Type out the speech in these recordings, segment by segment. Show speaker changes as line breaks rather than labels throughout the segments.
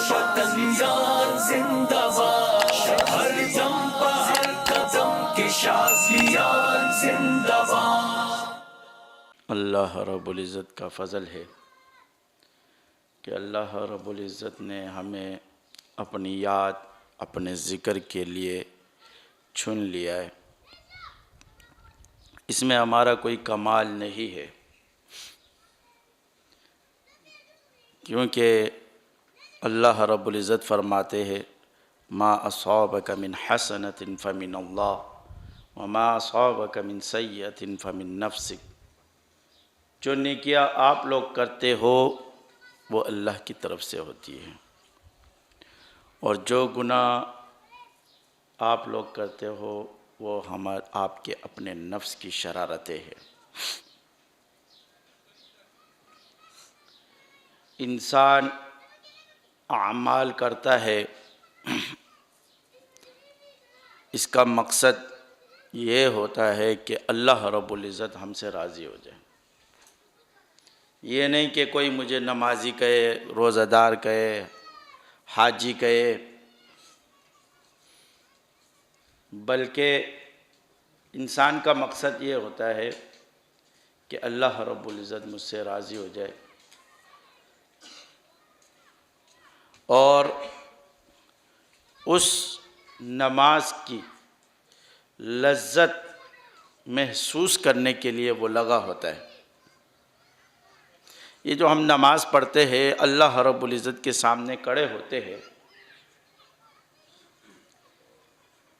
وطن جان زندہ باد، ہر دم ہر قدم کے شازیان زندہ باد۔
اللہ رب العزت کا فضل ہے کہ اللہ رب العزت نے ہمیں اپنی یاد اپنے ذکر کے لیے چن لیا ہے۔ اس میں ہمارا کوئی کمال نہیں ہے، کیونکہ اللہ رب العزت فرماتے ہیں ما اصابک من حسنۃ فمن اللہ وما اصابک من سیئۃ فمن نفسک۔ جو نیکیاں آپ لوگ کرتے ہو وہ اللہ کی طرف سے ہوتی ہے، اور جو گناہ آپ لوگ کرتے ہو وہ آپ کے اپنے نفس کی شرارتیں ہیں۔ انسان اعمال کرتا ہے، اس کا مقصد یہ ہوتا ہے کہ اللہ رب العزت ہم سے راضی ہو جائے۔ یہ نہیں کہ کوئی مجھے نمازی کہے، روزہ دار کہے، حاجی کہے، بلکہ انسان کا مقصد یہ ہوتا ہے کہ اللہ رب العزت مجھ سے راضی ہو جائے، اور اس نماز کی لذت محسوس کرنے کے لیے وہ لگا ہوتا ہے۔ یہ جو ہم نماز پڑھتے ہیں، اللہ رب العزت کے سامنے کھڑے ہوتے ہیں،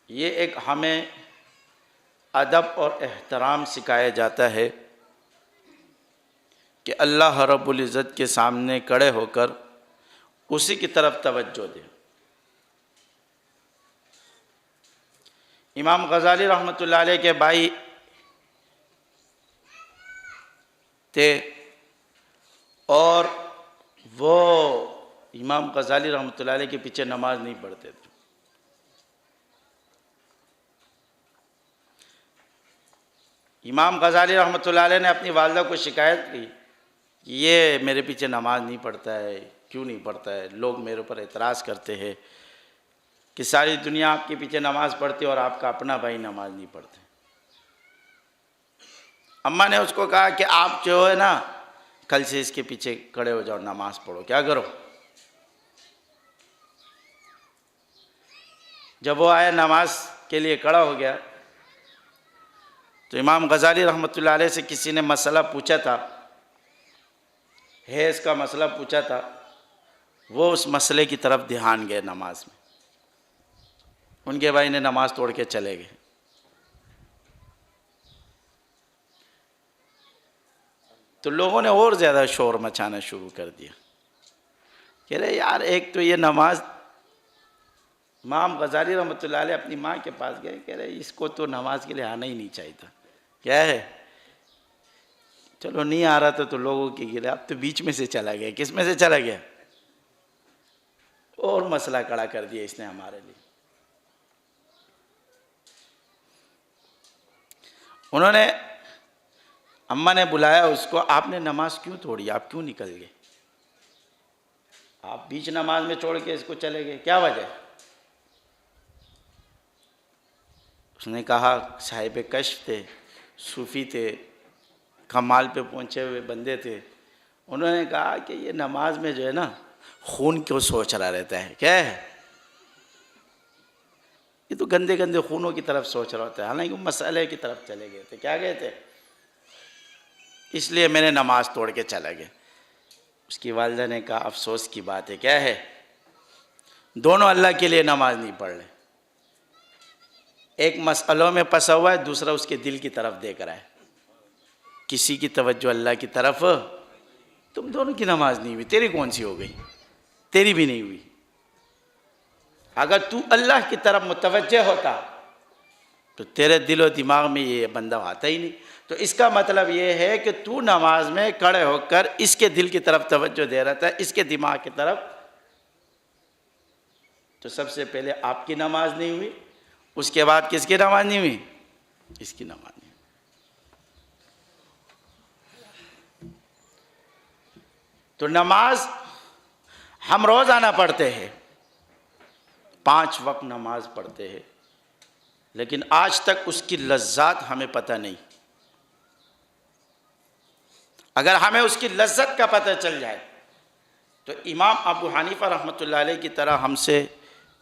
یہ ایک ہمیں ادب اور احترام سکھایا جاتا ہے کہ اللہ رب العزت کے سامنے کھڑے ہو کر اسی کی طرف توجہ دیں۔ امام غزالی رحمۃ اللہ علیہ کے بھائی تھے، اور وہ امام غزالی رحمۃ اللہ علیہ کے پیچھے نماز نہیں پڑھتے تھے۔ امام غزالی رحمۃ اللہ علیہ نے اپنی والدہ کو شکایت کی کہ یہ میرے پیچھے نماز نہیں پڑھتا ہے، کیوں نہیں پڑھتا ہے؟ لوگ میرے اوپر اعتراض کرتے ہیں کہ ساری دنیا آپ کے پیچھے نماز پڑھتی اور آپ کا اپنا بھائی نماز نہیں پڑھتے۔ اماں نے اس کو کہا کہ آپ جو ہے نا، کل سے اس کے پیچھے کھڑے ہو جاؤ، نماز پڑھو، کیا کرو؟ جب وہ آیا نماز کے لیے کھڑا ہو گیا تو امام غزالی رحمۃ اللہ علیہ سے کسی نے مسئلہ پوچھا تھا، حیض کا مسئلہ پوچھا تھا، وہ اس مسئلے کی طرف دھیان گئے نماز میں۔ ان کے بھائی نے نماز توڑ کے چلے گئے۔ تو لوگوں نے اور زیادہ شور مچانا شروع کر دیا، کہہ رہے یار ایک تو یہ نماز، امام غزالی رحمۃ اللہ علیہ اپنی ماں کے پاس گئے، کہہ رہے اس کو تو نماز کے لیے آنا ہی نہیں چاہیے تھا، کیا ہے؟ چلو نہیں آ رہا تھا تو لوگوں کی گرے، اب تو بیچ میں سے چلا گیا۔ کس میں سے چلا گیا؟ اور مسئلہ کھڑا کر دیا اس نے ہمارے لیے۔ انہوں نے، اماں نے بلایا اس کو، آپ نے نماز کیوں توڑی؟ آپ کیوں نکل گئے؟ آپ بیچ نماز میں چھوڑ کے اس کو چلے گئے، کیا وجہ؟ اس نے کہا صاحب کشف تھے، صوفی تھے، کمال پہ پہنچے ہوئے بندے تھے۔ انہوں نے کہا کہ یہ نماز میں جو ہے نا خون کیوں سوچ رہا رہتا ہے، کیا ہے؟ یہ تو گندے گندے خونوں کی طرف سوچ رہا ہوتا ہے، حالانکہ وہ مسئلے کی طرف چلے گئے تھے، کیا گئے تھے؟ اس لیے میں نے نماز توڑ کے چلا گیا۔ اس کی والدہ نے کہا افسوس کی بات ہے، کیا ہے؟ دونوں اللہ کے لیے نماز نہیں پڑھ رہے، ایک مسئلوں میں پھنسا ہوا ہے، دوسرا اس کے دل کی طرف دیکھ رہا ہے، کسی کی توجہ اللہ کی طرف۔ تم دونوں کی نماز نہیں ہوئی، تیری کون سی ہو گئی؟ تیری بھی نہیں ہوئی۔ اگر تو اللہ کی طرف متوجہ ہوتا تو تیرے دل و دماغ میں یہ بندہ آتا ہی نہیں۔ تو اس کا مطلب یہ ہے کہ تو نماز میں کھڑے ہو کر اس کے دل کی طرف توجہ دے رہا تھا، اس کے دماغ کی طرف، تو سب سے پہلے آپ کی نماز نہیں ہوئی، اس کے بعد کس کی نماز نہیں ہوئی؟ اس کی نماز نہیں ہوئی۔ تو نماز ہم روزانہ پڑھتے ہیں، 5 وقت نماز پڑھتے ہیں، لیکن آج تک اس کی لذات ہمیں پتہ نہیں۔ اگر ہمیں اس کی لذت کا پتہ چل جائے تو امام ابو حنیفہ رحمۃ اللہ علیہ کی طرح ہم سے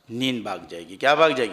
نیند بھاگ جائے گی۔ کیا بھاگ جائے گی؟